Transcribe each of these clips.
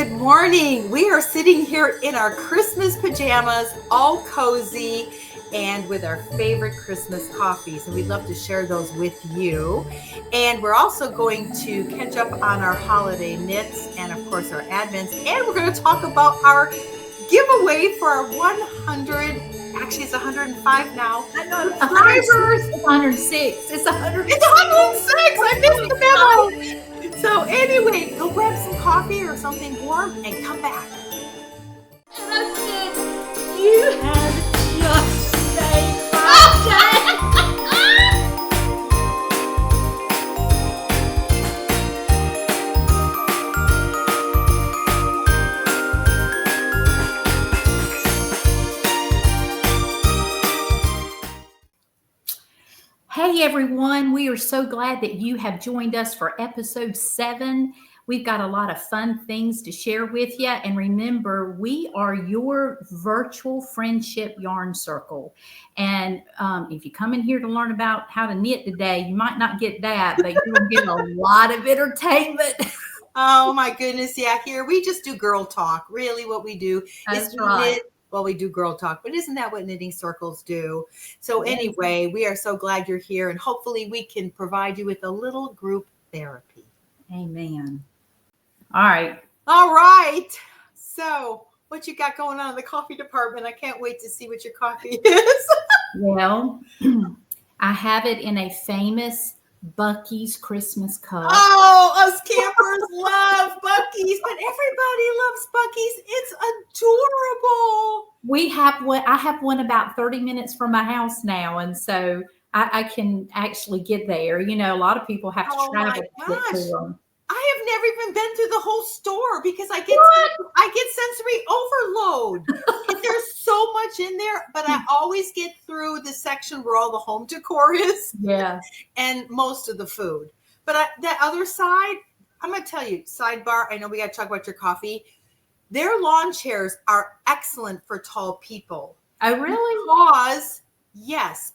Good morning. We are sitting here in our Christmas pajamas, all cozy, and with our favorite Christmas coffees. And we'd love to share those with you. And we're also going to catch up on our holiday knits and, of course, our advents. And we're going to talk about our giveaway for our 100. Actually, it's 105 now. Subscribers. It's 106. It's 106. I missed the memo. So anyway, go grab some coffee or something warm and come back. Justin, you had just saved my day. Hey everyone, we are so glad that you have joined us for episode 7. We've got a lot of fun things to share with you. And remember, we are your virtual friendship yarn circle. And if you come in here to learn about how to knit today, you might not get that, but you will get a lot of entertainment. Oh my goodness. Yeah, here we just do girl talk. Really what we do is knit. Well, we do girl talk, but isn't that what knitting circles do? So anyway, we are so glad you're here, and hopefully we can provide you with a little group therapy. Amen. All right. So what you got going on in the coffee department? I can't wait to see what your coffee is. Well, I have it in a famous Buc-ee's Christmas cup. Oh, us campers love Buc-ee's, but everybody loves Buc-ee's. It's adorable. I have one about 30 minutes from my house now, and so I can actually get there. You know, a lot of people have to travel to get to them. I have never even been through the whole store because I get sensory overload. There's so much in there, but I always get through the section where all the home decor is. Yeah. And most of the food. But that other side, I'm going to tell you, sidebar, I know we got to talk about your coffee. Their lawn chairs are excellent for tall people. Oh, really?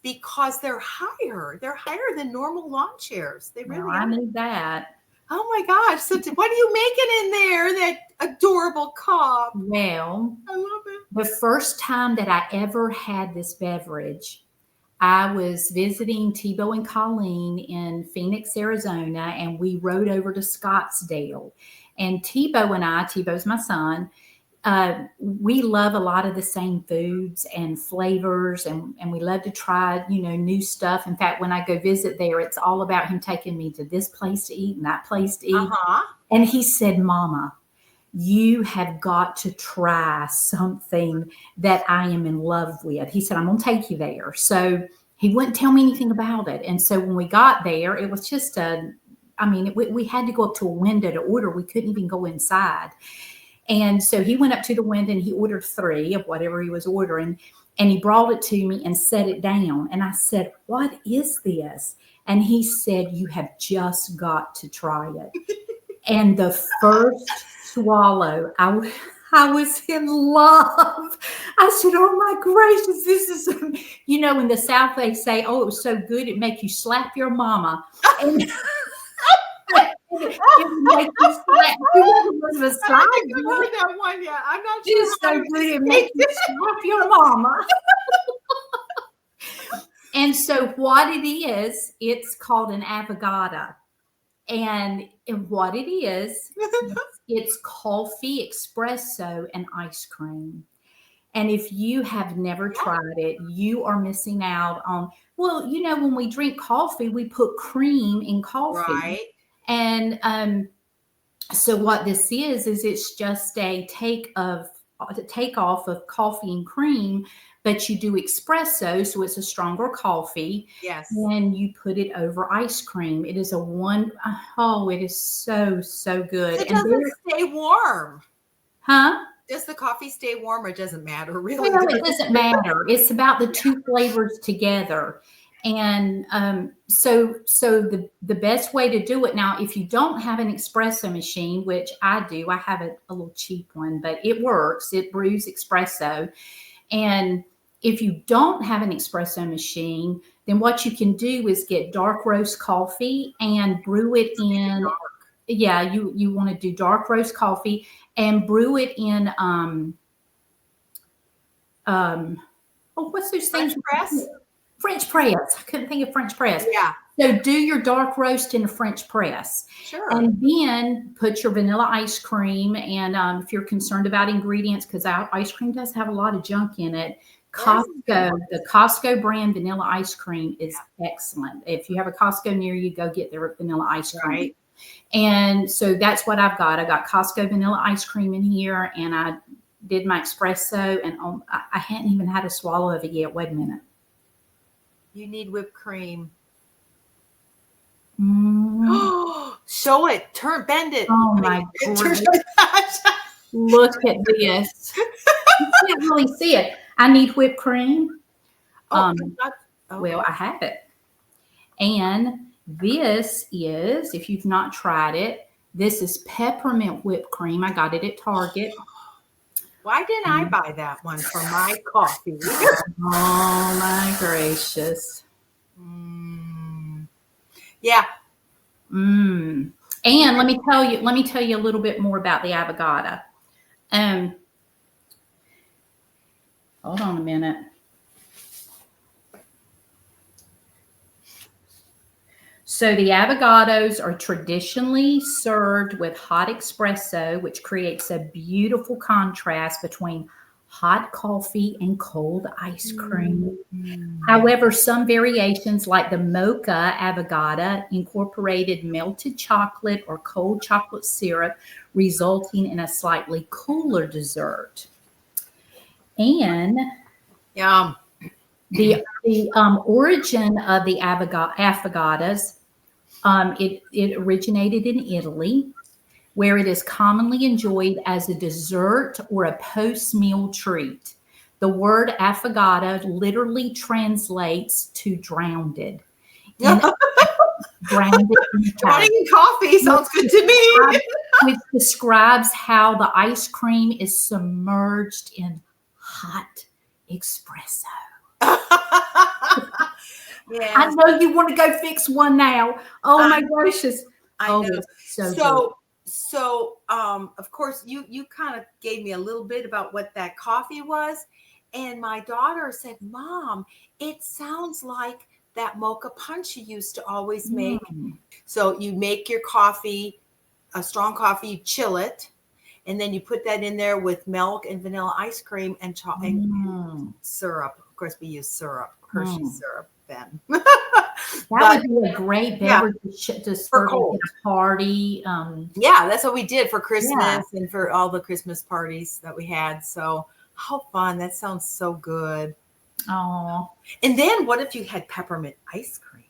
Because they're higher. They're higher than normal lawn chairs. They really are. I need that. Oh my gosh. So what are you making in there, that adorable cup? Well, I love it. The first time that I ever had this beverage, I was visiting Tebow and Colleen in Phoenix, Arizona, and we rode over to Scottsdale. And Tebow's my son, we love a lot of the same foods and flavors, and we love to try, new stuff. In fact, when I go visit there, it's all about him taking me to this place to eat and that place to eat. Uh-huh. And he said, Mama, you have got to try something that I am in love with. He said, I'm going to take you there. So he wouldn't tell me anything about it. And so when we got there, it was just we had to go up to a window to order. We couldn't even go inside. And so he went up to the window and he ordered 3 of whatever he was ordering. And he brought it to me and set it down. And I said, what is this? And he said, you have just got to try it. And the first swallow, I was in love. I said, oh my gracious, this is, in the South they say, oh, it was so good, it make you slap your mama. And it make you slap. That one, yeah. I'm not sure. It's so good, it make you slap your mama. And so what it is, it's called an avocado. And what it is, it's coffee, espresso, and ice cream. And if you have never tried it, you are missing out on, when we drink coffee, we put cream in coffee. Right. And so what this is it's just a takeoff of coffee and cream, but you do espresso, so it's a stronger coffee. Yes. And you put it over ice cream. It is it is so, so good. It doesn't stay warm. Huh? Does the coffee stay warm or doesn't matter? Really? Well, it doesn't matter. It's about the 2 flavors together. And so the best way to do it now, if you don't have an espresso machine, which I do, I have a little cheap one, but it works. It brews espresso. And if you don't have an espresso machine, then what you can do is get dark roast coffee and brew it in yeah, you want to do dark roast coffee and brew it in um oh, what's those French things? press? French press. I couldn't think of French press. Yeah, So do your dark roast in a French press. sure. And then put your vanilla ice cream. And if you're concerned about ingredients, because ice cream does have a lot of junk in it, There's some good The ones. Costco brand vanilla ice cream is excellent. If you have a Costco near you, go get their vanilla ice cream. Right. And so that's what I've got. I got Costco vanilla ice cream in here, and I did my espresso, and I hadn't even had a swallow of it yet. Wait a minute. You need whipped cream. Mm. Show it. Bend it. Oh I my mean, turn. goodness. Look at this. You can't really see it. I need whipped cream. Oh, Um, well, okay. I have it. And this is, if you've not tried it, this is peppermint whipped cream. I got it at Target. Why didn't I buy that one for my coffee? Oh my gracious. Mm. Yeah. Mm. And let me tell you a little bit more about the avocado. Um, hold on a minute. So the avocados are traditionally served with hot espresso, which creates a beautiful contrast between hot coffee and cold ice cream. Mm. However, some variations like the mocha avocado incorporated melted chocolate or cold chocolate syrup, resulting in a slightly cooler dessert. And Yum. the origin of the avocados, it originated in Italy, where it is commonly enjoyed as a dessert or a post-meal treat. The word affogato literally translates to drowned. In drowned in Drowning caffeine, in coffee sounds good to me. which describes how the ice cream is submerged in hot espresso. I Yes, know you want to go fix one now. Oh my I, gracious. I Oh, know. it's so good. So of course you kind of gave me a little bit about what that coffee was, and my daughter said, "Mom, it sounds like that mocha punch you used to always make." Mm. So you make your coffee, a strong coffee, you chill it, and then you put that in there with milk and vanilla ice cream and Mm. syrup. Of course, we use syrup, Hershey Mm. syrup then. That But would be a great yeah, beverage to for serve at cold. a party. Yeah, that's what we did for Yeah. Christmas and for all the Christmas parties that we had. So how fun. That sounds so good. Oh. And then what if you had peppermint ice cream?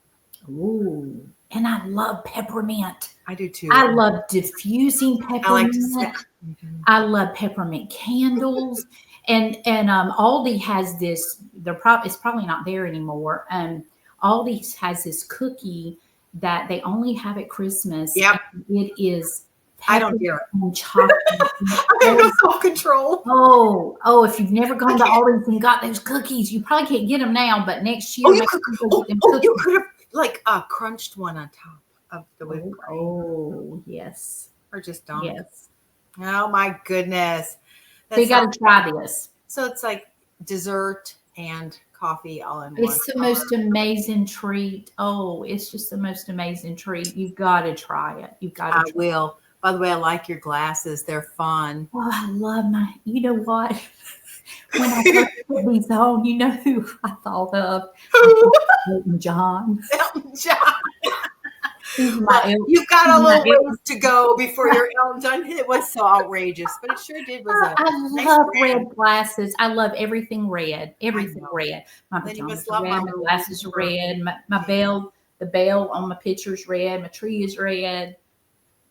Ooh. And I love peppermint. I do too. I love diffusing I like to say. peppermint. I love peppermint candles. And Aldi has this. It's probably not there anymore. Aldi has this cookie that they only have at Christmas. Yep. And it is I don't peppermint dare. and chocolate. I have no self-control. Oh, if you've never gone to can't. Aldi's and got those cookies, you probably can't get them now, but next year, Oh, you maybe could. you go get them You cookies. could have like crunched one on top of the whipped cream, Oh, yes. or just dunked. Yes. Oh my goodness, So you got sounds to try this. so. It's like dessert and coffee all in one. It's the most amazing treat. Oh, it's just the most amazing treat. You've got to try it. You've got to I try it. will. By the way, I like your glasses. They're fun. Oh, I love you know what? When I first put these on, you know who I thought of? Who? Elton John. Elton John. He's Well, my you've got a he's my little ways to go before your Elton John. It was so outrageous, but it sure did. Was a I nice love brand. red glasses. I love everything red. Everything know. red. My Then you pajamas must are love red. my My little glasses are Uber. red. My bell, the bell on my picture's red. My tree is red.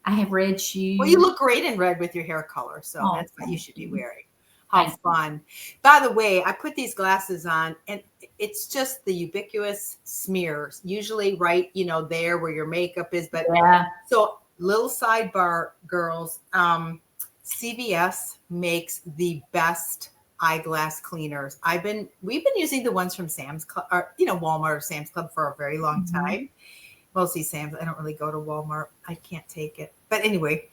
I have red shoes. Well, you look great in red with your hair color, so Oh, that's what you should be you. wearing. How Thank fun. By the way, I put these glasses on and it's just the ubiquitous smears, usually right, there where your makeup is. But Yeah. so little sidebar, girls, CVS makes the best eyeglass cleaners. We've been using the ones from Sam's Club or Walmart or Sam's Club for a very long Mhm. time. mostly Sam's. I don't really go to Walmart. I can't take it. But anyway,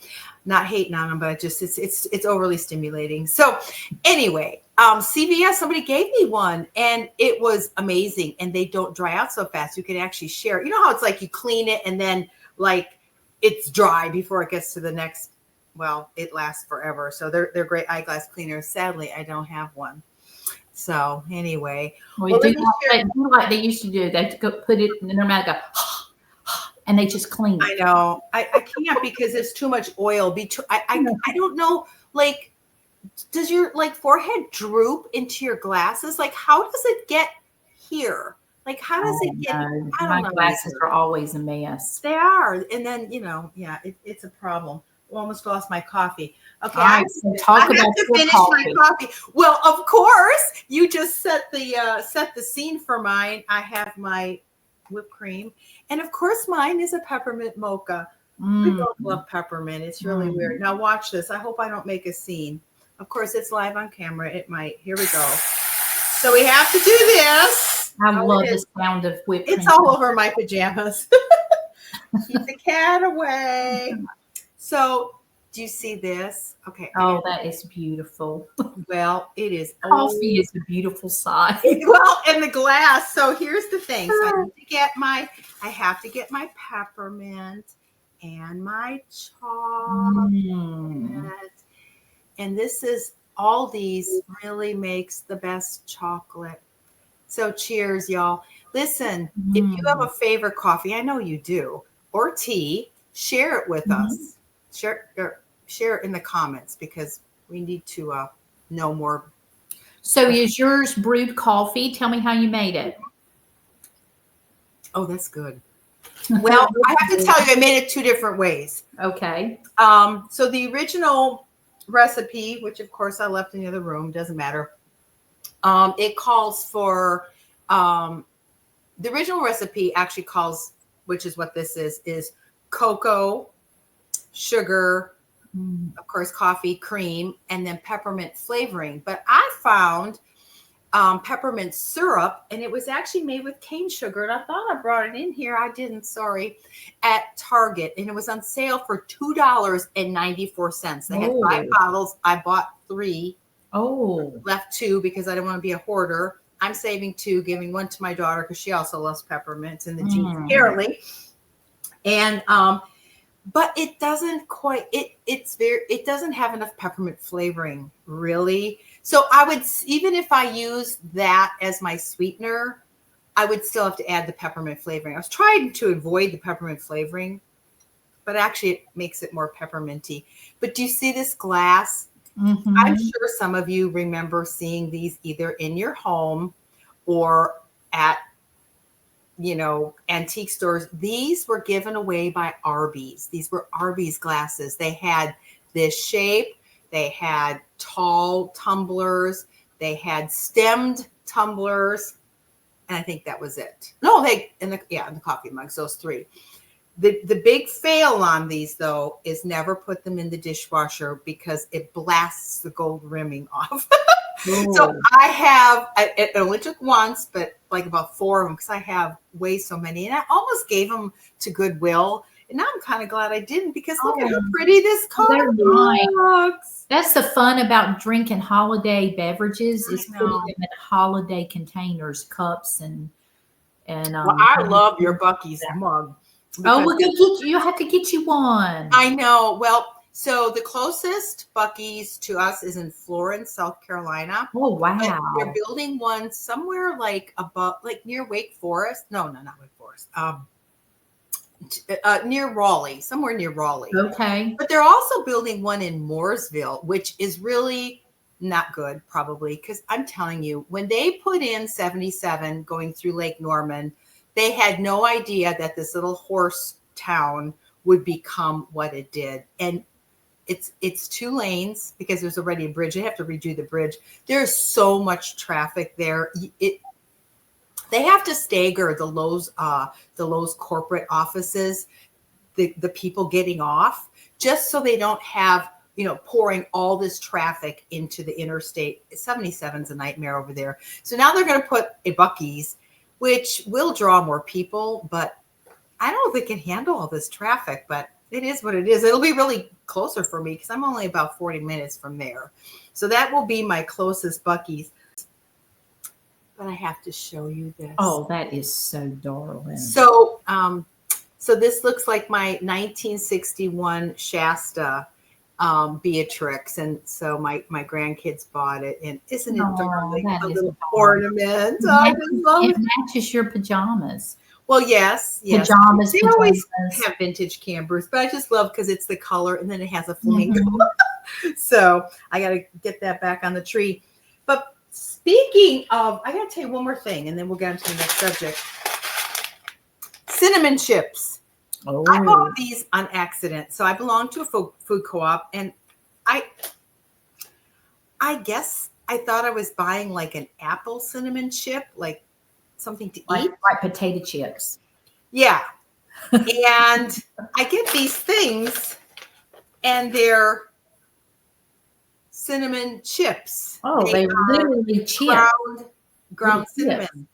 not hating on them, but it's overly stimulating. So anyway, CVS, somebody gave me one and it was amazing. And they don't dry out so fast. You can actually share it. You know how it's like you clean it and then like it's dry before it gets to the next. Well, it lasts forever. So they're great eyeglass cleaners. Sadly, I don't have one. So anyway, We do like they used to do. They put it in their mouth, go, and they just clean I it. know. I can't because it's too much oil. I don't know. Like, does your like forehead droop into your glasses? Like, how does it get here? Like, how does it get? No, I my don't know. glasses are always a mess. They are, and then yeah, it's a problem. Almost lost my coffee. Okay, All right, so talk I about have to your finish coffee. my coffee. Well, of course, you just set the scene for mine. I have my whipped cream, and of course, mine is a peppermint mocha. We both love peppermint. It's really weird. Now watch this. I hope I don't make a scene. Of course, it's live on camera. It might. Here we go. So we have to do this. I love the sound of whipped cream. It's all over my pajamas. Keep the cat away. So, do you see this? Okay. Oh, that is beautiful. Well, it is. Coffee is a beautiful sight. Well, and the glass. So here's the thing. So I have to get my peppermint and my chocolate. And this is Aldi's really makes the best chocolate. So cheers, y'all. Listen, if you have a favorite coffee, I know you do, or tea, share it with us. Share it in the comments because we need to know more. So is yours brewed coffee? Tell me how you made it. Oh, that's good. Well, I have to tell you, I made it 2 different ways. Okay. So the original recipe, which of course I left in the other room, doesn't matter. It calls for the original recipe actually calls, which is what this is cocoa, sugar, of course, coffee, cream, and then peppermint flavoring. But I found peppermint syrup, and it was actually made with cane sugar. And I thought I brought it in here. I didn't, sorry, at Target. And it was on sale for $2.94. They had 5 bottles. I bought 3. Left 2 because I didn't want to be a hoarder. I'm saving 2, giving 1 to my daughter because she also loves peppermints and the genes apparently. And but it doesn't quite. It doesn't have enough peppermint flavoring, really. So I would, even if I use that as my sweetener, I would still have to add the peppermint flavoring. I was trying to avoid the peppermint flavoring, but actually it makes it more pepperminty. But do you see this glass? I'm sure some of you remember seeing these either in your home or at, antique stores. These were given away by Arby's. These were Arby's glasses. They had this shape. They had tall tumblers. They had stemmed tumblers. And I think that was it. No, in the coffee mugs, those 3. The big fail on these, though, is never put them in the dishwasher because it blasts the gold rimming off. So it only took once, but like about 4 of them because I have way so many. And I almost gave them to Goodwill. And now I'm kind of glad I didn't because look at how pretty this coffee looks. That's the fun about drinking holiday beverages is putting them in holiday containers, cups, and well, I love your Buc-ee's mug. Oh, we're gonna you have to get you one. I know. Well, so the closest Buc-ee's to us is in Florence, South Carolina. Oh, wow. But they're building one somewhere like above, like near Wake Forest. No, not Wake Forest. Near Raleigh, somewhere near Raleigh. Okay. But they're also building one in Mooresville, which is really not good, probably, because I'm telling you, when they put in 77 going through Lake Norman, they had no idea that this little horse town would become what it did. And it's 2 lanes because there's already a bridge. They have to redo the bridge. There's so much traffic there. They have to stagger the Lowe's corporate offices, the people getting off, just so they don't have, pouring all this traffic into the interstate. 77's a nightmare over there. So now they're going to put a Buc-ee's, which will draw more people, but I don't think it can handle all this traffic, but it is what it is. It'll be really closer for me because I'm only about 40 minutes from there. So that will be my closest Buc-ee's. But I have to show you this. Oh, that is so darling. So, so this looks like my 1961 Shasta Beatrix, and so my grandkids bought it, and isn't it darling? A little ornament. I just love it. It matches your pajamas. Well, yes. Pajamas. They always have vintage Cambers, but I just love because it's the color, and then it has a flamingo. So I got to get that back on the tree. But speaking of, I got to tell you one more thing, and then we'll get into the next subject. Cinnamon chips. Oh. I bought these on accident. So I belong to a food co-op, and I guess I thought I was buying like an apple cinnamon chip, like something to eat. Like potato chips. Yeah. And I get these things, and they're cinnamon chips. Oh, they literally chips. Ground cinnamon. Chips.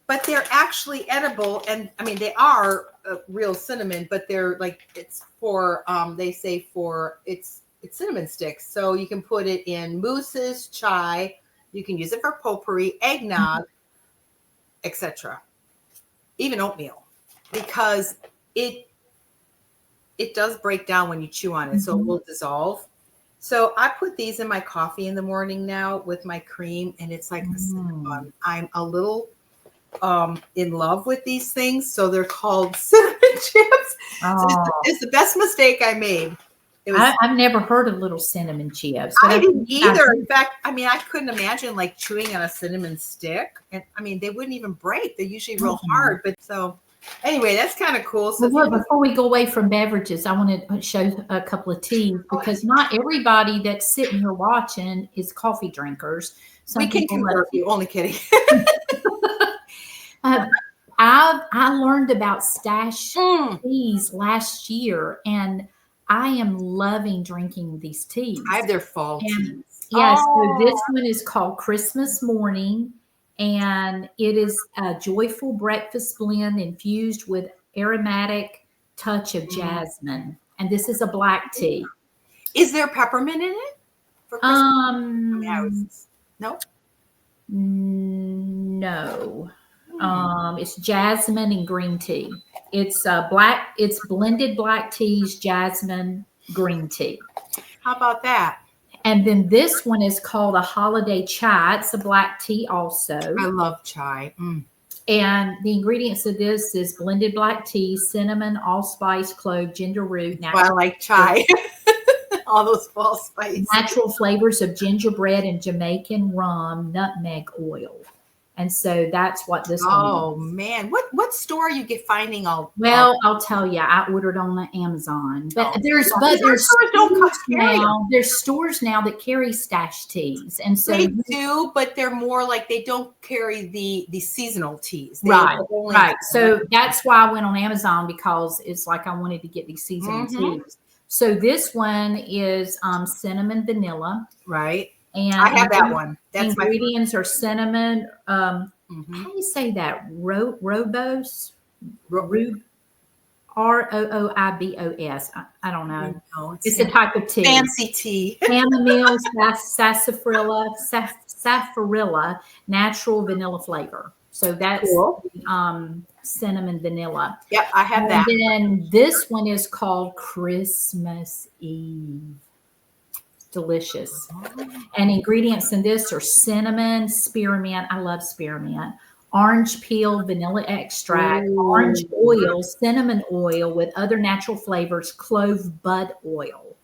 But they're actually edible, and I mean they are real cinnamon, but they're like it's for they say for it's cinnamon sticks, so you can put it in mousses, chai, you can use it for potpourri, eggnog, etc. Even oatmeal, because it does break down when you chew on it, so it will dissolve. So I put these in my coffee in the morning now with my cream, and it's like a cinnamon. I'm a little in love with these things, so they're called cinnamon chips. Oh. So it's the best mistake I made. I've never heard of little cinnamon chips. I didn't either. In fact, I mean, I couldn't imagine like chewing on a cinnamon stick, and I mean, they wouldn't even break. They're usually real hard. But so anyway, that's kind of cool. So well, look, before we go away from beverages, I want to show a couple of teas because not everybody that's sitting here watching is coffee drinkers. We can convert you. Only kidding. I learned about stash teas last year, and I am loving drinking these teas. I have their fall teas. Yeah, so this one is called Christmas Morning, and it is a joyful breakfast blend infused with aromatic touch of jasmine. And this is a black tea. Is there peppermint in it? For Christmas? No. No. It's jasmine and green tea. It's it's blended black teas, jasmine, green tea. How about that? And then this one is called a holiday chai. It's a black tea also. I love chai. And the ingredients of this is blended black tea, cinnamon, allspice, clove, ginger root. I like chai. All those fall spices. Natural flavors of gingerbread and Jamaican rum, nutmeg oil. And so that's what this one is. Oh man, what store are you finding all? Well, I'll tell you, I ordered on Amazon, but there's stores now that carry stash teas, and so they do, but they're more like they don't carry the seasonal teas. Right. So that's why I went on Amazon, because it's like I wanted to get these seasonal teas. So this one is cinnamon vanilla. Right. And I have that one. That's ingredients are cinnamon. How do you say that? Roobos? Roobos. I don't know. No, it's a type of tea. Fancy tea. Chamomile, sarsaparilla, natural vanilla flavor. So that's cool. Cinnamon vanilla. Yep, I have that. And then this one is called Christmas Eve. Delicious. And ingredients in this are cinnamon, spearmint. I love spearmint. Orange peel, vanilla extract, orange oil, cinnamon oil with other natural flavors, clove bud oil.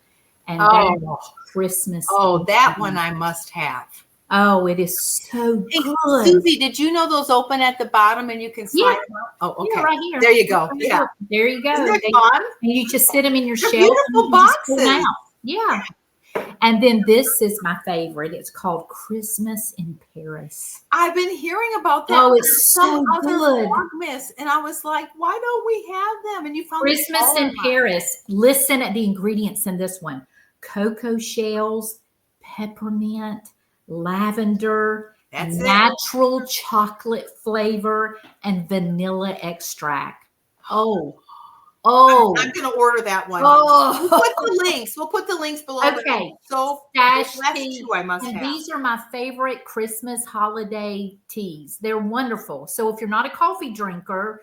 And that's Christmas. Oh, that one I must have. Oh, it is so good. Susie, did you know those open at the bottom and you can slide them out? Oh, okay. Yeah, right here. There you go. Yeah. There you go. Isn't that fun? And you just sit them in your shelf. Beautiful boxes. Yeah. And then this is my favorite. It's called Christmas in Paris. I've been hearing about that. Oh, it's so good. And I was like, why don't we have them? And you found Christmas in Paris. Listen at the ingredients in this one. Cocoa shells, peppermint, lavender, That's it. natural chocolate flavor and vanilla extract. Oh, I'm oh, going to order that one. We'll oh. put the links. We'll put the links below. But Okay. so those Stash last tea. two I must And have. these are my favorite Christmas holiday teas. They're wonderful. So if you're not a coffee drinker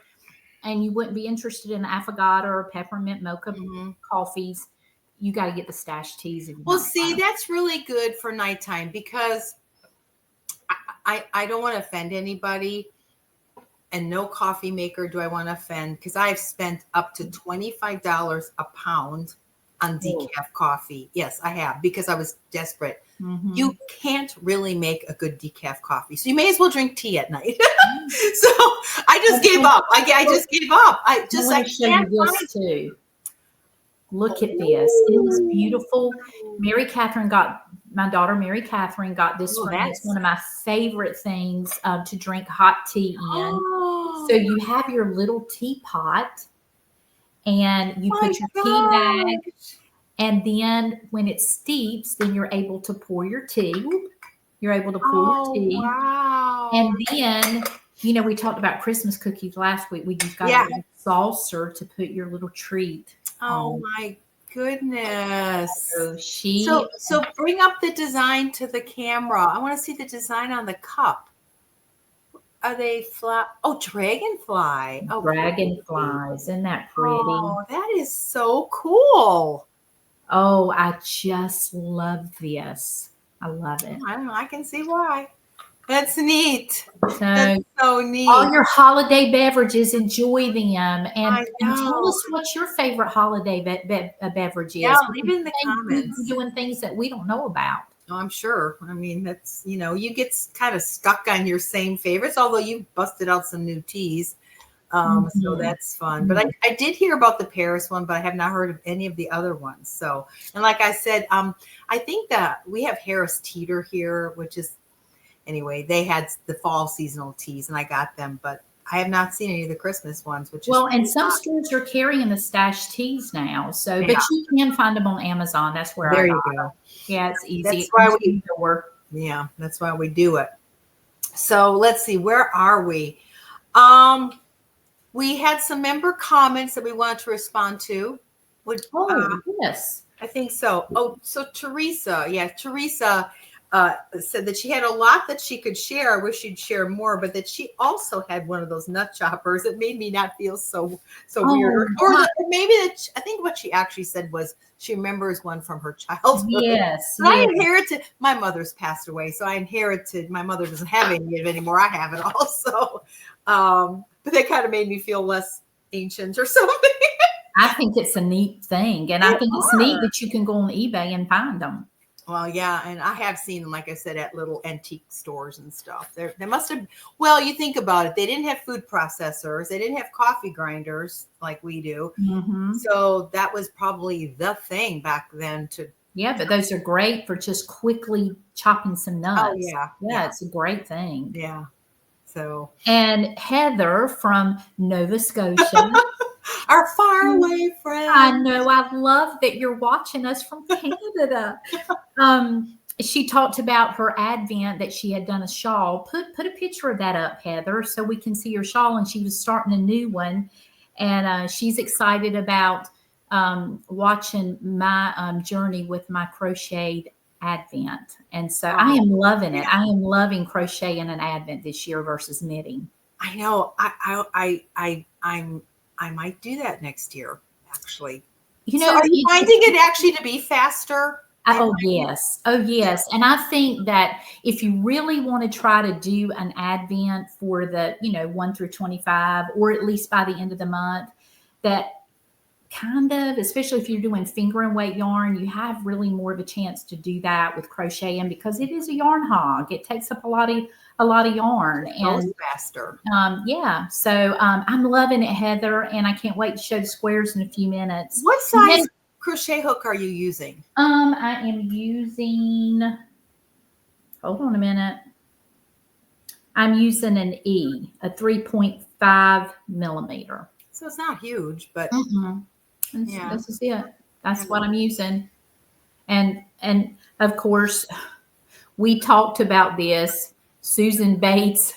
and you wouldn't be interested in affogato or peppermint mocha Mhm. coffees, you got to get the stash teas if you're Well, not see, trying. that's really good for nighttime because I don't want to offend anybody, and no coffee maker do I want to offend because I've spent up to $25 a pound on Oh. decaf coffee. Yes, I have, because I was desperate. Mhm. You can't really make a good decaf coffee, so you may as well drink tea at night. So I just gave up. I just gave up. I want to show you can't this too. Look at this. It is beautiful. My daughter Mary Catherine got this Oh, for me. It's that's one of my favorite things to drink hot tea in. So oh you have your little teapot and you my put your tea bag, gosh. and then when it steeps, then you're able to pour your tea. You're able to pour your Oh tea. wow. And then, we talked about Christmas cookies last week. We just got Yeah. a little saucer to put your little treat Oh on. my goodness. So So bring up the design to the camera. I want to see the design on the cup. Are they fly? Oh, dragonfly. Oh, dragonflies. Isn't that pretty? oh, that is so cool. Oh, I just love this. I love it. I don't know. I can see why. That's neat. So That's so neat. all your holiday beverages, enjoy them, and I tell know. us what your favorite holiday beverage is. Yeah, leave it in the Maybe we've been comments. doing things that we don't know about. Oh, I'm sure. I mean, that's, you get kind of stuck on your same favorites, although you've busted out some new teas. So Mhm. that's fun. But I did hear about the Paris one, but I have not heard of any of the other ones. So, and like I said, I think that we have Harris Teeter here, which is, anyway, they had the fall seasonal teas and I got them, but I have not seen any of the Christmas ones, which Well, is and some stores are carrying the stash teas now. So, Yeah. but you can find them on Amazon. That's where there I you got go. them. Yeah, it's easy. That's It why comes we- in the door. Yeah, that's why we do it. So let's see, where are we? We had some member comments that we wanted to respond to. Oh, yes. I think so. Oh, so Teresa said that she had a lot that she could share. I wish she'd share more, but that she also had one of those nut choppers. It made me not feel so weird. Or maybe that I think what she actually said was she remembers one from her childhood. Yes. But I inherited. My mother's passed away, so I inherited. My mother doesn't have any of it anymore. I have it also. But that kind of made me feel less ancient or something. I think it's a neat thing. And I think it's neat that you can go on eBay and find them. Well, yeah, and I have seen them, like I said, at little antique stores and stuff. They must have. Well, you think about it; they didn't have food processors, they didn't have coffee grinders like we do. Mm-hmm. So that was probably the thing back then. Yeah, but those are great for just quickly chopping some nuts. Oh yeah, yeah, it's a great thing. Yeah. So and Heather from Nova Scotia. Our faraway friend. I know. I love that you're watching us from Canada. She talked about her Advent that she had done a shawl. Put a picture of that up, Heather, so we can see your shawl. And she was starting a new one, and she's excited about watching my journey with my crocheted Advent. And so I am loving it. I am loving crocheting an Advent this year versus knitting. I know. I might do that next year, actually. So are you finding it actually to be faster? Oh, yes. Oh, yes. And I think that if you really want to try to do an Advent for the, 1 through 25, or at least by the end of the month, that kind of, especially if you're doing finger and weight yarn, you have really more of a chance to do that with crocheting because it is a yarn hog. It takes up a lot of yarn. It goes faster. Yeah. So I'm loving it, Heather, and I can't wait to show the squares in a few minutes. What size crochet hook are you using? I am using, hold on a minute. I'm using an E, a 3.5 millimeter. So it's not huge, but this is it. That's what I'm using. And of course, we talked about this Susan Bates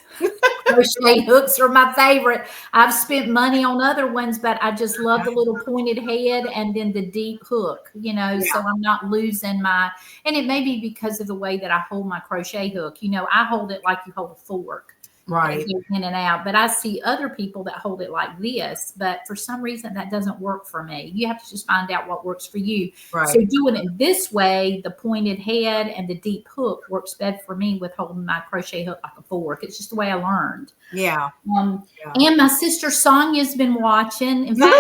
crochet hooks are my favorite. I've spent money on other ones, but I just love the little pointed head and then the deep hook, so Yeah. I'm not losing and it may be because of the way that I hold my crochet hook. I hold it like you hold a fork. And Right. it goes in and out. But I see other people that hold it like this, but for some reason that doesn't work for me. You have to just find out what works for you. So Right. doing it this way, the pointed head and the deep hook works better for me with holding my crochet hook like a fork. It's just the way I learned. Yeah. Um, Yeah. and my sister Sonia's been watching. In fact,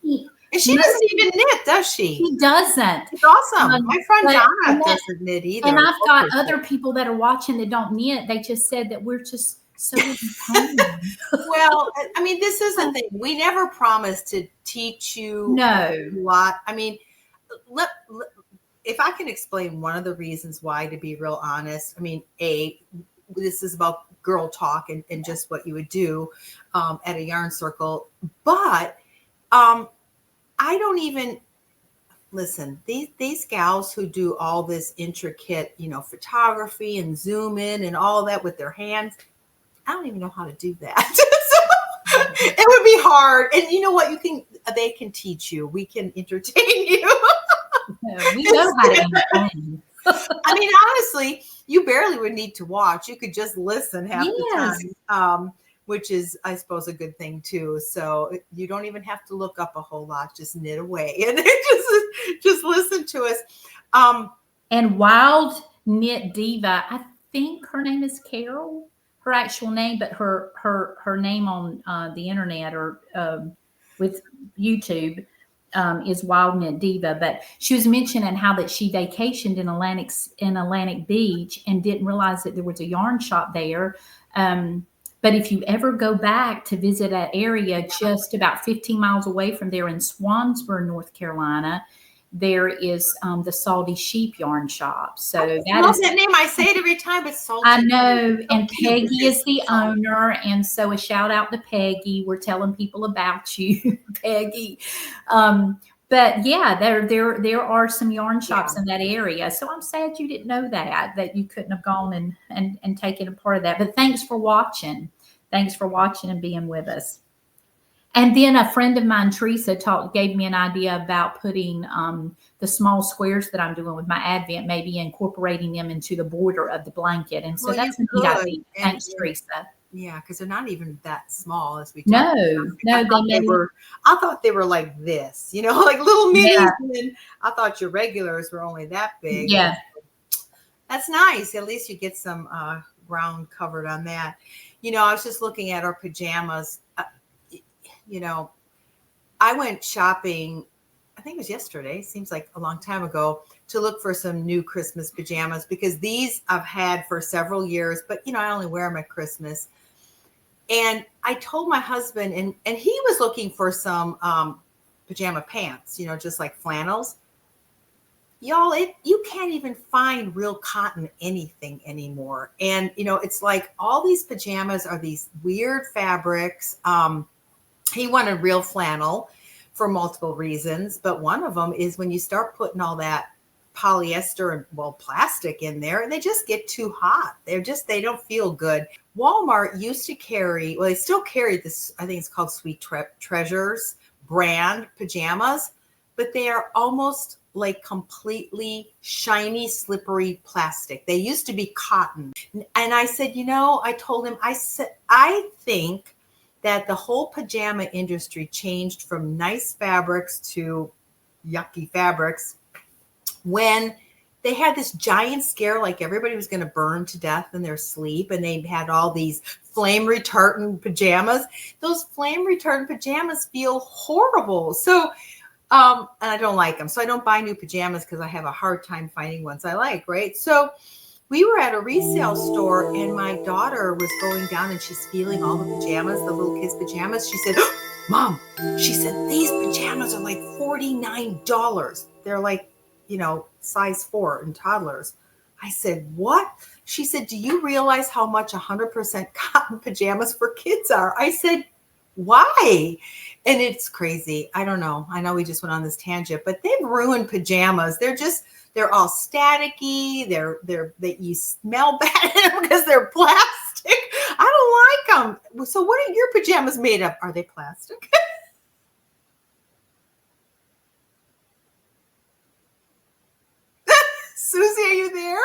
And she most doesn't even knit, does she? she doesn't. It's awesome. My friend But Donna doesn't knit and either. I've got other people that are watching that don't knit. They just said that we're just so entertaining. Well, I mean, this is the thing. We never promised to teach you No. a lot. I mean, if I can explain one of the reasons why, to be real honest, I mean, this is about girl talk and just what you would do at a yarn circle. But I don't even listen. These gals who do all this intricate, photography and zoom in and all that with their hands, I don't even know how to do that. So it would be hard. And you know what? They can teach you. We can entertain you. We know how to entertain. I mean, honestly, you barely would need to watch. You could just listen half the time, which is, I suppose, a good thing too. So you don't even have to look up a whole lot. Just knit away and just listen to us. And Wild Knit Diva, I think her name is Carol, her actual name, but her name on the internet or with YouTube is Wild Knit Diva. But she was mentioning how that she vacationed in Atlantic Beach and didn't realize that there was a yarn shop there. But if you ever go back to visit that area, just about 15 miles away from there in Swansboro, North Carolina, there is the Salty Sheep Yarn Shop. So I love that name. I say it every time. It's Salty. I know. So and cute. Peggy is the owner. And so a shout out to Peggy. We're telling people about you, Peggy. But yeah, there are some yarn shops in that area. So I'm sad you didn't know that you couldn't have gone and taken a part of that. But thanks for watching. Thanks for watching and being with us. And then a friend of mine, Teresa, gave me an idea about putting the small squares that I'm doing with my Advent, maybe incorporating them into the border of the blanket. And so that's a neat idea. Thanks, Teresa. Yeah, because they're not even that small as we talked No, I thought they were like this, like little minis. Yeah. And then I thought your regulars were only that big. Yeah. That's nice. At least you get some ground covered on that. I was just looking at our pajamas. I went shopping, I think it was yesterday, seems like a long time ago, to look for some new Christmas pajamas because these I've had for several years, but I only wear them at Christmas. And I told my husband, and he was looking for some pajama pants, just like flannels. Y'all, you can't even find real cotton anything anymore. And, it's like all these pajamas are these weird fabrics. He wanted real flannel for multiple reasons, but one of them is when you start putting all that polyester and plastic in there, and they just get too hot. They don't feel good. Walmart used to carry, they still carry this, I think it's called Sweet Treasures brand pajamas, but they are almost like completely shiny, slippery plastic. They used to be cotton. And I said, I told him, I said, I think that the whole pajama industry changed from nice fabrics to yucky fabrics when they had this giant scare, like everybody was going to burn to death in their sleep. And they had all these flame retardant pajamas. Those flame retardant pajamas feel horrible. So, and I don't like them. So I don't buy new pajamas because I have a hard time finding ones I like, right? So we were at a resale store and my daughter was going down and she's feeling all the pajamas, the little kids' pajamas. She said, Mom, she said, these pajamas are like $49. They're like, size 4 in toddlers. I said, what? She said, do you realize how much 100% cotton pajamas for kids are? I said, why? And it's crazy. I don't know. I know we just went on this tangent, but they've ruined pajamas. They're all staticky. That you smell bad because they're plastic. I don't like them. So what are your pajamas made of? Are they plastic? Susie, are you there?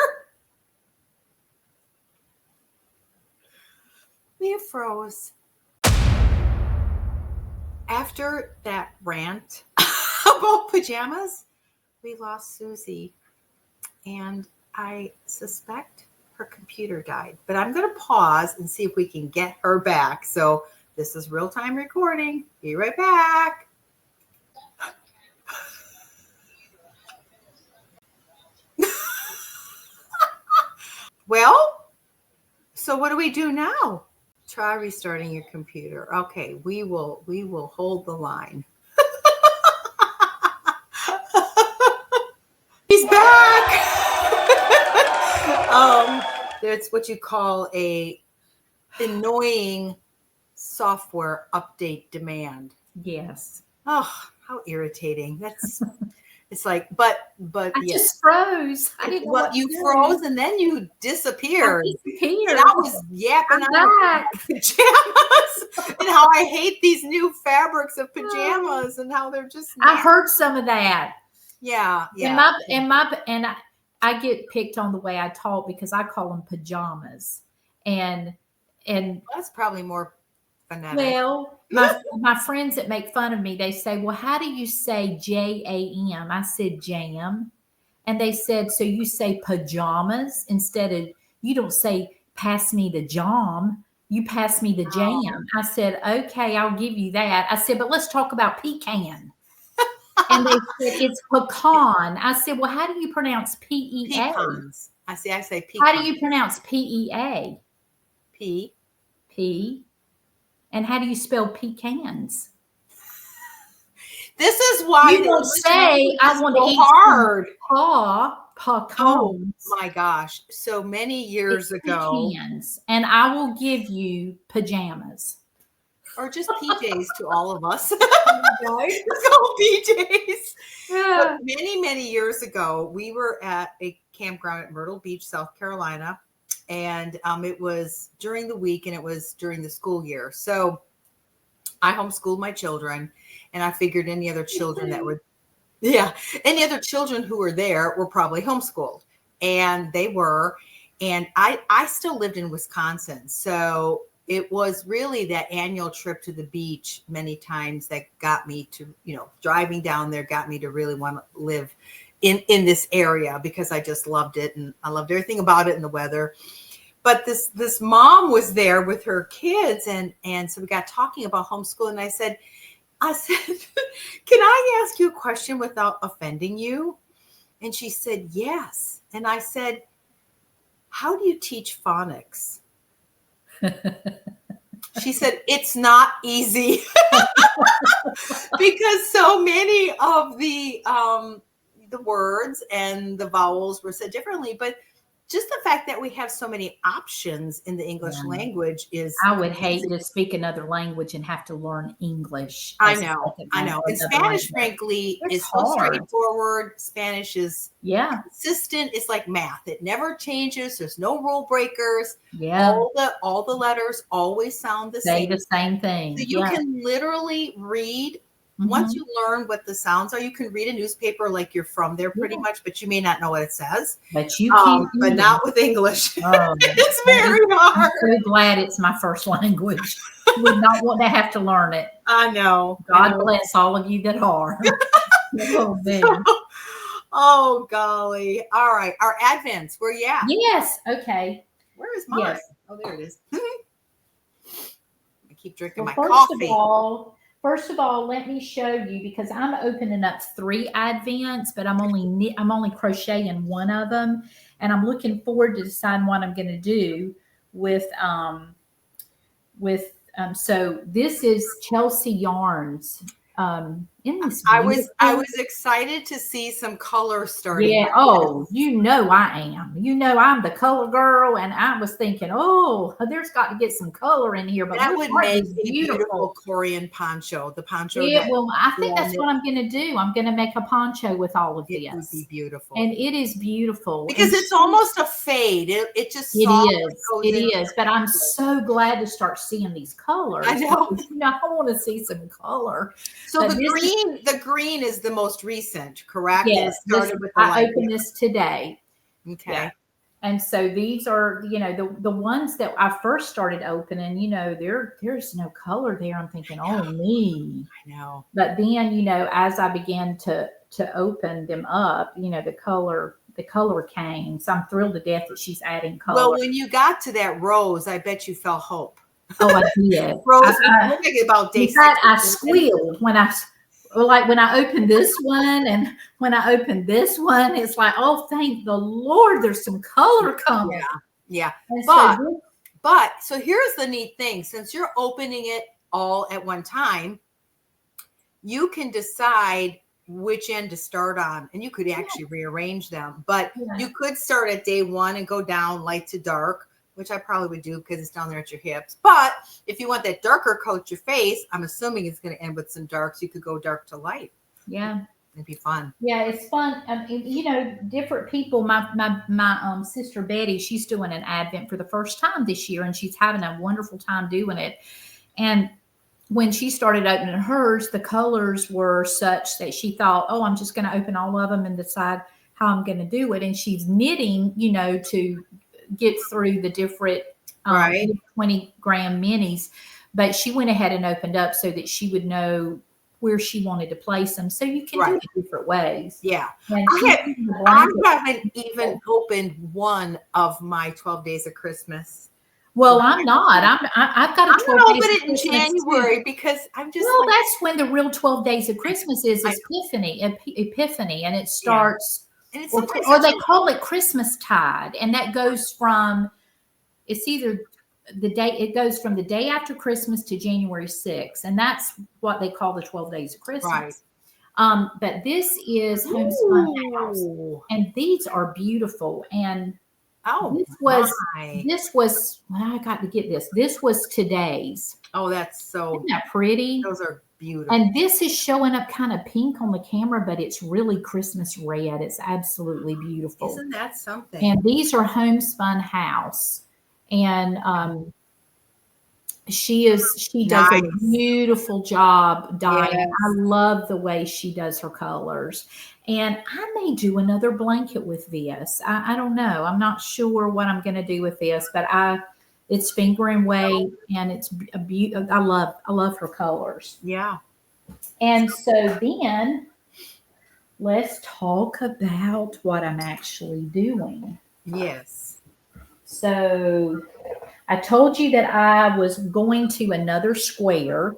We froze. After that rant about pajamas, we lost Susie. And I suspect her computer died. But I'm going to pause and see if we can get her back. So this is real-time recording. Be right back. Well, so what do we do now? Try restarting your computer. Okay, we will hold the line. He's back. That's what you call a annoying software update demand. Yes. Oh, how irritating. It's like, but I yes. just froze. I didn't know Well, what you to do. froze and then you disappeared. I disappeared. And I was yapping I'm on back. pajamas and how I hate these new fabrics of pajamas and how they're just I heard some of that. yeah. And I get picked on the way I talk because I call them pajamas. And That's probably more phonetic. well, my friends that make fun of me, they say, "Well, how do you say JAM?" I said jam. And they said, "So you say pajamas instead of, you don't say pass me the jam, you pass me the jam." I said, "Okay, I'll give you that." I said, "But let's talk about pecan." And they said, "It's pecan." I said, "Well, how do you pronounce PEA?" Pecans. I say pecans. How do you pronounce PEA? P. P. And how do you spell pecans? This is why You don't say, "I want to eat hard. Pecans. Oh my gosh. So many years ago. Pecans. And I will give you pajamas. Or just PJs to all of us. Right? It's called PJs. Yeah. But many years ago, we were at a campground at Myrtle Beach, South Carolina. And it was during the week and it was during the school year. So I homeschooled my children and I figured any other children any other children who were there were probably homeschooled. And they were. And I still lived in Wisconsin. So it was really that annual trip to the beach many times that got me to, driving down there got me to really want to live in this area because I just loved it. And I loved everything about it and the weather. But this mom was there with her kids. And so we got talking about homeschool. And I said, "Can I ask you a question without offending you?" And she said, "Yes." And I said, "How do you teach phonics?" She said, "It's not easy." Because so many of the words and the vowels were said differently. But just the fact that we have so many options in the English language is I would hate to speak another language and have to learn English. I know. And Spanish, frankly, is so straightforward. Spanish is consistent. It's like math. It never changes. There's no rule breakers. Yeah. All the letters always sound the same. Say the same thing. So you can literally read. Once you learn what the sounds are, you can read a newspaper like you're from there pretty much, but you may not know what it says. But you can. But not with English. It's very hard. I'm so glad it's my first language. Would not want to have to learn it. I know. God bless all of you that are. Oh, golly. All right. Our Advents. Where you at? Yes. Okay. Where is mine? Yes. Oh, there it is. I keep drinking my coffee. First of all, let me show you because I'm opening up 3 Advents, but I'm only crocheting one of them, and I'm looking forward to deciding what I'm going to do with. So this is Chelsea Yarns. Isn't this I beautiful? was excited to see some color starting. Yeah. Oh, you know I am. You know I'm the color girl, and I was thinking, oh, there's got to get some color in here. But That look, would aren't make these a beautiful beautiful? Korean poncho. The poncho Yeah. that Well, I think all that's knit, what I'm going to do. I'm going to make a poncho with all of it would be this, beautiful and it is beautiful. because And it's she almost a fade. It just It softly is. goes It in. is. But I'm so glad to start seeing these I colors know. because I want to see some color. So But this is the green is the most recent, correct? It yes. was This started with the I light opened this today. blue. Yeah. Okay. And so these are, the ones that I first started opening, there's no color there. I'm thinking, oh me. I know. But then, as I began to open them up, the color came. So I'm thrilled to death that she's adding Well, color. when you got to that rose, I bet you felt hope. Oh, I did. Rose was looking about day In 6 fact, or I 7. squealed when I opened this one, and when I opened this one, it's like, oh, thank the Lord, there's some color Yeah. coming. Yeah. And But so so here's the neat thing. Since you're opening it all at one time, you can decide which end to start on, and you could actually rearrange them. But yeah, you could start at day 1 and go down light to dark, which I probably would do because it's down there at your hips. But if you want that darker coat your face, I'm assuming it's going to end with some darks. You could go dark to light. yeah, It'd be fun. yeah, it's fun. Different people. My sister Betty, she's doing an Advent for the first time this year, and she's having a wonderful time doing it. And when she started opening hers, the colors were such that she thought, oh, I'm just going to open all of them and decide how I'm going to do it. And she's knitting, to get through the different Right. 20-gram minis. But she went ahead and opened up so that she would know where she wanted to place them. So you can do Right. it different ways. Yeah. And I haven't even opened one of my 12 days of Christmas. Well, I'm not. I've got a I'm 12 going to days open of it in Christmas too. January because I'm just Well, like, that's when the real 12 days of Christmas is I- Epiphany, and it starts, and it's or, sometimes or such they call it Christmas tide, and that goes from, it's either it goes from the day after Christmas to January 6th, and that's what they call the 12 days of Christmas. right. But this is Homespun House, Ooh. and these are beautiful, and Oh, this was, well, I got to get this. This was today's. Oh, that's so, Isn't that pretty? those are beautiful. And this is showing up kind of pink on the camera, but it's really Christmas red. It's absolutely beautiful. Isn't that something? And these are Homespun House. And she does a beautiful job dyeing. Yes. I love the way she does her colors. And I may do another blanket with this. I don't know. I'm not sure what I'm going to do with this, but it's finger and weight, and it's I love her colors. Yeah. And so then let's talk about what I'm actually doing. Yes. So I told you that I was going to another square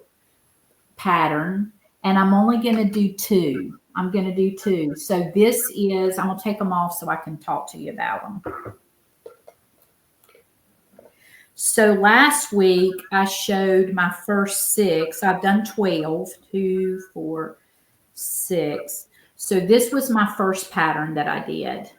pattern, and I'm only going to do 2. I'm going to do 2. So this is, I'm going to take them off so I can talk to you about them. So last week I showed my first 6. I've done 12, 2, 4, 6. So this was my first pattern that I did.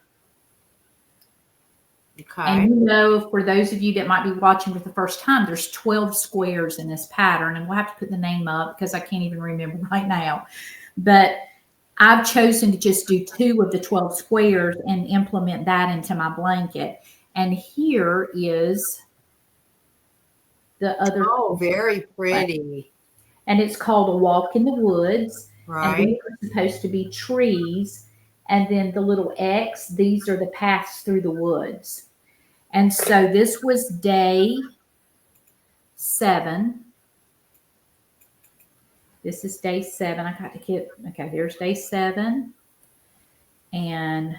Okay. And for those of you that might be watching for the first time, there's 12 squares in this pattern, and we'll have to put the name up because I can't even remember right now. But I've chosen to just do 2 of the 12 squares and implement that into my blanket. And here is the other. Oh, very pretty. And it's called A Walk in the Woods. Right. And these are supposed to be trees. And then the little X, these are the paths through the woods. And so this was day 7. This is day 7. I got to get, okay, there's day 7. And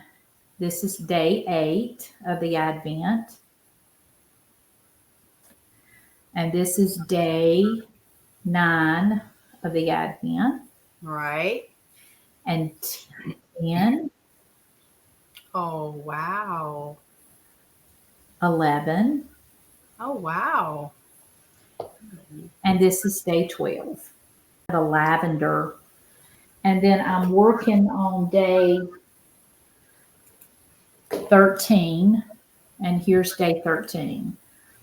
this is day 8 of the Advent. And this is day 9 of the Advent. Right. And 10. Oh, wow. 11. Oh, wow. And this is day 12. The lavender. And then I'm working on day 13, and here's day 13.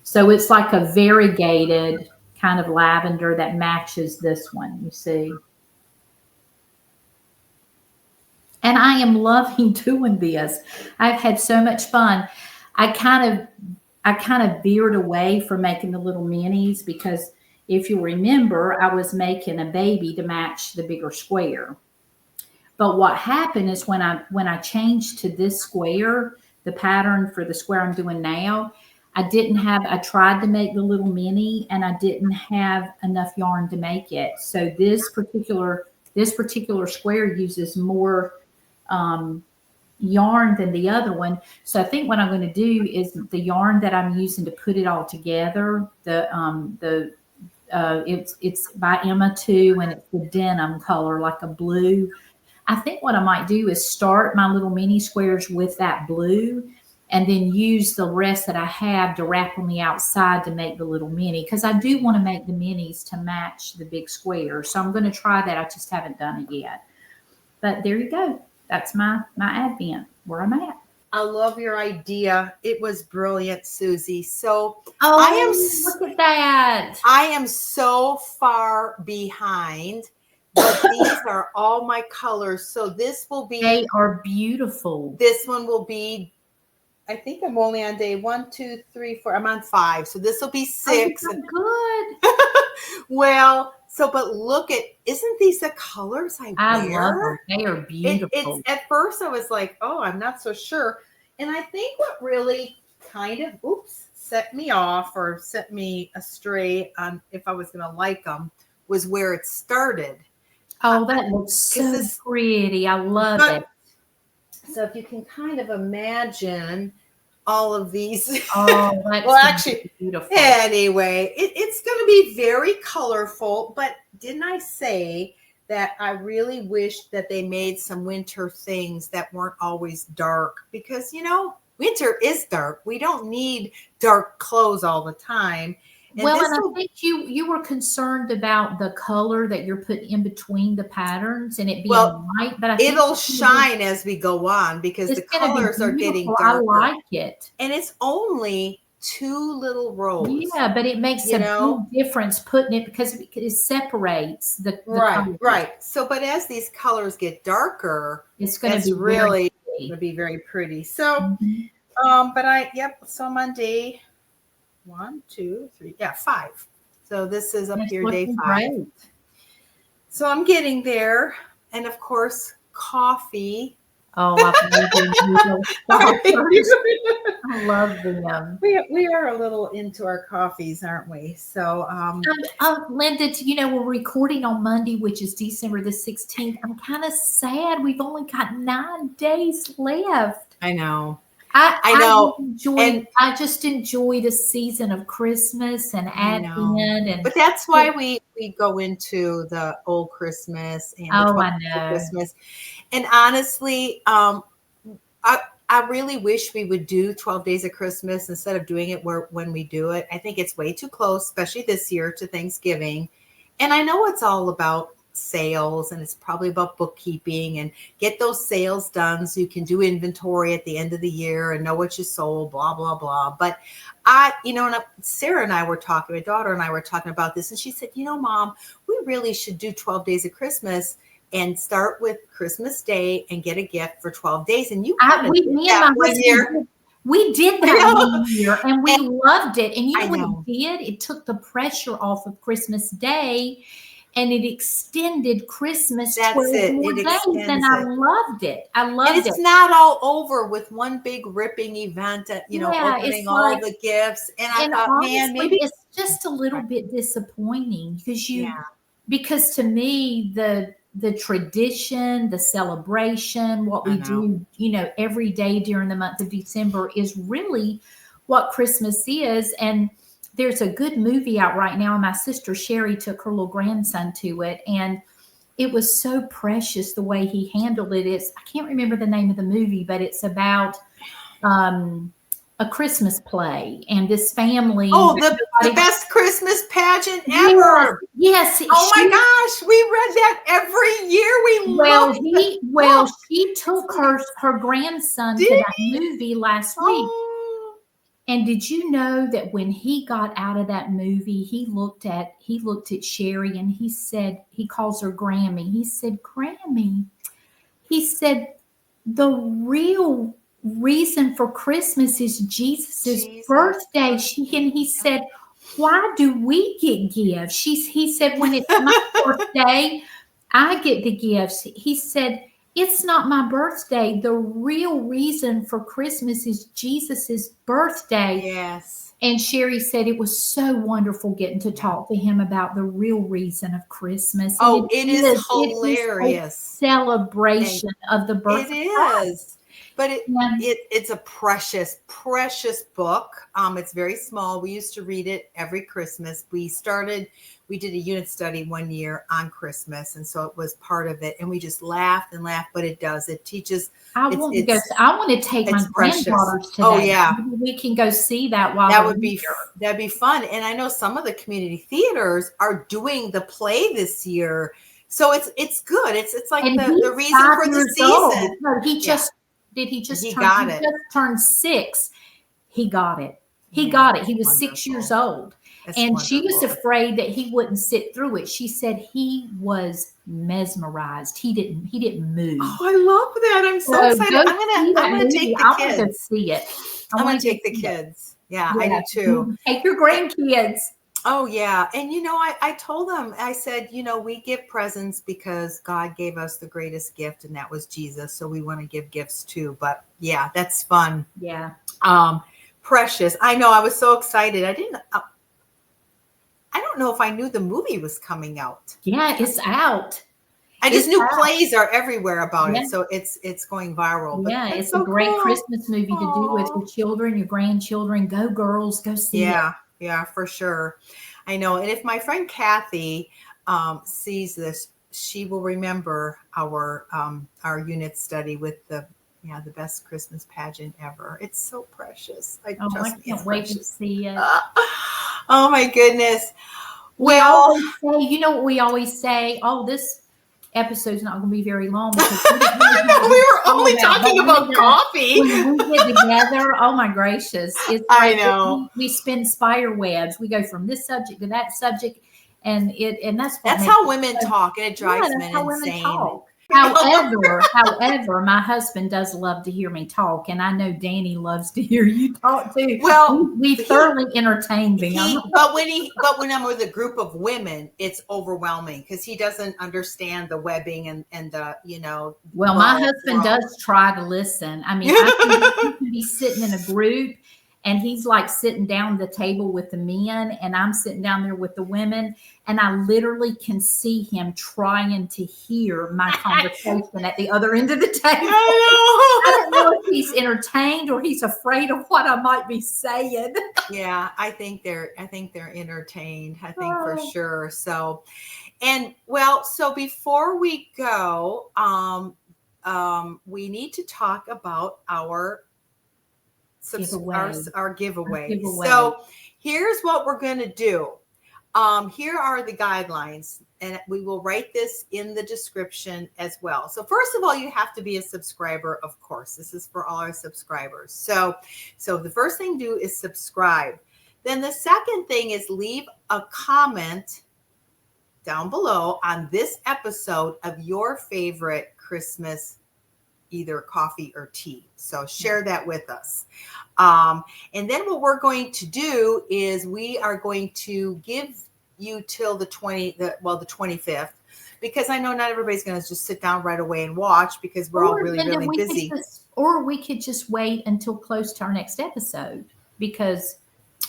So it's like a variegated kind of lavender that matches this one, you see. And I am loving doing this. I've had so much fun. I kind of I kind of veered away from making the little minis because if you remember, I was making a baby to match the bigger square. But what happened is when I changed to this square, the pattern for the square I'm doing now, I tried to make the little mini and I didn't have enough yarn to make it. So this particular square uses more um, yarn than the other one. So I think what I'm going to do is the yarn that I'm using to put it all together, it's by Emma too, and it's the denim color, like a blue. I think what I might do is start my little mini squares with that blue and then use the rest that I have to wrap on the outside to make the little mini because I do want to make the minis to match the big square. So I'm going to try that. I just haven't done it yet. But there you go. That's my advent where I'm at. I love your idea. It was brilliant, Susie. So I am Oh, s- look at that. I am so far behind, but these are all my colors. So They are beautiful. this one will be, I think I'm only on day one, two, three, four. I'm on five. So this will be Oh, you six. got good. Well, so but look at, isn't these the colors I I love them. wear? They are It's beautiful. at first I was like, oh, I'm not so sure. And I think what really kind of set me off or set me astray on if I was going to like them was where it started. Oh, that looks Because so this, pretty. I love it. but so if you can kind of imagine all of these. Oh, Well, that's gonna actually, be beautiful. anyway, it's going to be very colorful. But didn't I say that I really wish that they made some winter things that weren't always dark? Because, winter is dark. We don't need dark clothes all the time. And Well, this and I will, think you were concerned about the color that you're putting in between the patterns and it well, being light, but I think it'll shine as we go on because the it's gonna be colors are getting beautiful. I darker. like it. And it's only two little rows, Yeah, but it makes you a know? big difference putting it because it separates the Right, colors. right. So, but as these colors get darker, It's going to that's be very really pretty. going to be very pretty. So, Mhm. yep. So I'm on day one, two, three, yeah, five. So this is up It's here, day looking five. great. So I'm getting there, and of course, coffee. Oh, I've loved them little stoppers. I love them. We are a little into our coffees, aren't we? So, Linda, we're recording on Monday, which is December the 16th. I'm kind of sad. We've only got 9 days left. I know, I, I I know, enjoy, and I just enjoy the season of Christmas and I know, Advent and but that's why we go into the old Christmas and the oh, 12 I days of know. Christmas. And honestly, I I really wish we would do 12 days of Christmas instead of doing it when we do it. I think it's way too close, especially this year to Thanksgiving. And I know it's all about sales and it's probably about bookkeeping and get those sales done so you can do inventory at the end of the year and know what you sold, blah, blah, blah. But Sarah and I were talking, my daughter and I were talking about this, and she said, Mom, we really should do 12 days of Christmas and start with Christmas Day and get a gift for 12 days. And you kind of did Me and that my one husband, year. we did I that know. one year and we And loved it. And you I know what know. it did? It took the pressure off of Christmas Day and it extended Christmas That's 12 it. more It days. And extends I it. loved it. I And loved it. it's not all over with one big ripping event at, Yeah, opening it's all like, the gifts. And I and thought, man, honestly, maybe. it's just a little bit disappointing Yeah, because to me the tradition, the celebration, what I we know. do, every day during the month of December is really what Christmas is. And there's a good movie out right now, and my sister Sherry took her little grandson to it, and it was so precious the way he handled it. I can't remember the name of the movie, but it's about um a Christmas play, and this family. Oh, the best Christmas pageant Yes, ever. yes. Oh my gosh, we read that every year. We loved the book. She took her grandson to Did that movie last week. Oh, And did you know that when he got out of that movie, he looked at Sherry and he said, he calls her Grammy. He said, Grammy. He said, the real reason for Christmas is Jesus's Jesus. birthday. And he said, why do we get gifts? He said, when it's my birthday, I get the gifts. He said, it's not my birthday. The real reason for Christmas is Jesus's birthday. Yes. And Sherry said it was so wonderful getting to talk to him about the real reason of Christmas. And Oh, it is hilarious. Celebration of the birth It of Christ. is. But it's a precious, precious book. It's very small. We used to read it every Christmas. We did a unit study one year on Christmas, and so it was part of it. And we just laughed and laughed. But it teaches. I want to take my granddaughters to that. Oh yeah, maybe we can go see that while that'd be fun. And I know some of the community theaters are doing the play this year, so it's good. It's like the reason for the season. No, he just turned 6. He got it. He got it. He was wonderful. 6 years old. That's and wonderful. She was afraid that he wouldn't sit through it. She said he was mesmerized. He didn't move. Oh, I love that. I'm so excited. I'm gonna take the kids. I want to see it. I'm gonna take the kids. Yeah, I do too. Take your grandkids. Oh yeah. And I told them, I said, we give presents because God gave us the greatest gift, and that was Jesus. So we want to give gifts too. But yeah, that's fun. Yeah. Precious. I know. I was so excited. I don't know if I knew the movie was coming out. Yeah, it's out. I just knew plays are everywhere about it, so it's going viral. Yeah, it's a great Christmas movie to do with your children, your grandchildren. Go girls, go see it. Yeah, for sure. I know. And if my friend Kathy sees this, she will remember our unit study with the best Christmas pageant ever. It's so precious. I can't wait to see it. Oh my goodness. Well, you know what we always say? Oh, this episode's not going to be very long because we were only talking about coffee. When we get together, oh my gracious. I know. We spin spider webs. We go from this subject to that subject. And that's how women talk, and it drives men insane. However, my husband does love to hear me talk, and I know Danny loves to hear you talk too. Well, we thoroughly entertain me. But when I'm with a group of women, it's overwhelming because he doesn't understand the webbing and the Well, my husband does try to listen. I mean, I can be sitting in a group, and he's like sitting down at the table with the men, and I'm sitting down there with the women, and I literally can see him trying to hear my conversation at the other end of the table. I don't know if he's entertained or he's afraid of what I might be saying. Yeah, I think they're entertained. I think for sure. So, so before we go, we need to talk about our giveaway. So here's what we're going to do. Here are the guidelines, and we will write this in the description as well. So first of all, you have to be a subscriber, of course. This is for all our subscribers. So the first thing to do is subscribe. Then the second thing is leave a comment down below on this episode of your favorite Christmas either coffee or tea. So share that with us. And then what we're going to do is we are going to give you till the 25th, because I know not everybody's going to just sit down right away and watch because we're all really, really busy. Or we could just wait until close to our next episode because...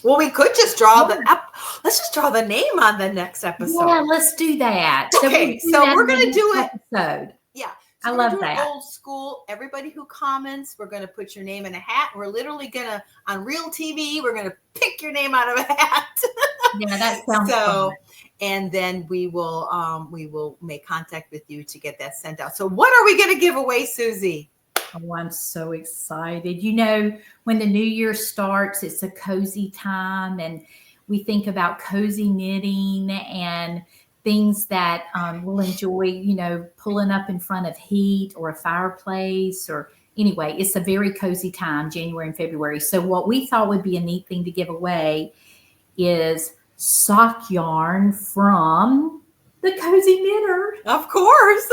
Well, we could just let's just draw the name on the next episode. Yeah, let's do that. Okay, so we're going to do it. Episode. Yeah. So I love that. Old school. Everybody who comments, we're going to put your name in a hat. We're literally going to, on real TV, we're going to pick your name out of a hat. Yeah, that sounds fun. And then we will make contact with you to get that sent out. So what are we going to give away, Susie? Oh, I'm so excited. You know, when the new year starts, it's a cozy time, and we think about cozy knitting and things that we'll enjoy, pulling up in front of heat or a fireplace. Or anyway, it's a very cozy time, January and February. So, what we thought would be a neat thing to give away is sock yarn from the Cozy Knitter. Of course.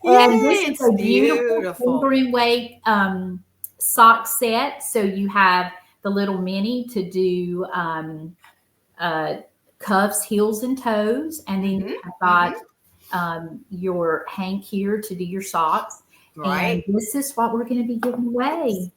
And Yay, this is it's a beautiful beautiful. finger and weight sock set. So you have the little mini to do uh, cuffs, heels, and toes. And then Hmm. you have Hmm. got your hank here to do your socks. And Right. this is what we're going to be giving away.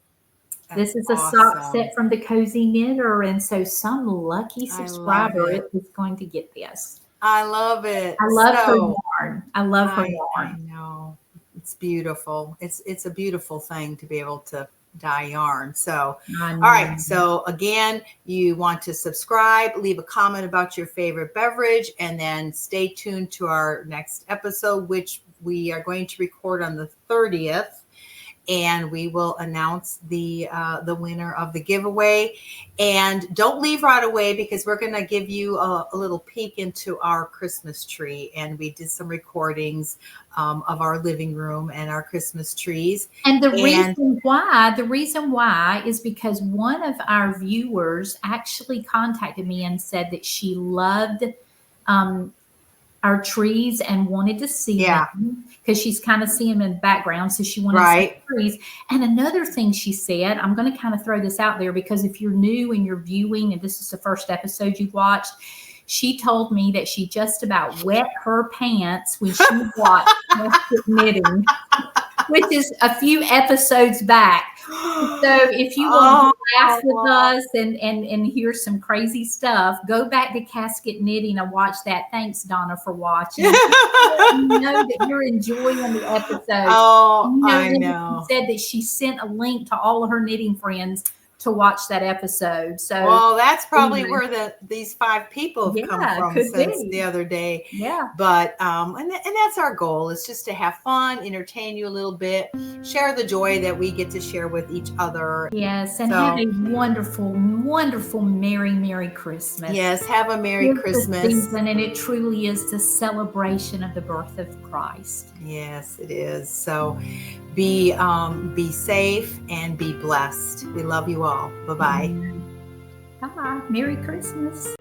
That's This is a sock awesome. set from the Cozy Knitter. And so some lucky I love subscriber it. is going to get this. I love it. I love her So yarn. I love her I yarn. know. It's beautiful. It's a beautiful thing to be able to dye yarn. So, I all right. know. So again, you want to subscribe, leave a comment about your favorite beverage, and then stay tuned to our next episode, which we are going to record on the 30th, and we will announce the winner of the giveaway. And don't leave right away, because we're going to give you a little peek into our Christmas tree. And we did some recordings of our living room and our Christmas trees. And And the reason why is because one of our viewers actually contacted me and said that she loved um, our trees and wanted to see yeah, them because she's kind of seeing them in the background. So she wanted to see right. the trees. And another thing she said, I'm going to kind of throw this out there because if you're new and you're viewing and this is the first episode you've watched, she told me that she just about wet her pants when she watched Basket Knitting, which is a few episodes back. So if you want to laugh with Oh, us and hear some crazy stuff, go back to Casket Knitting and watch that. Thanks, Donna, for watching. You know that you're enjoying the episode. oh, You know, I Linda, she know. said that she sent a link to all of her knitting friends to watch that episode. So Well, that's probably anyway, where these five people have come yeah, from could since be. the other day. Yeah. But and that's our goal, is just to have fun, entertain you a little bit, share the joy that we get to share with each other. Yes, and have So a wonderful, wonderful Merry Christmas. yes, have a Merry It's the Christmas. season, and it truly is the celebration of the birth of Christ. Yes, it is. So be safe and be blessed. We love you all. Bye bye. Amen. Bye. Merry Christmas.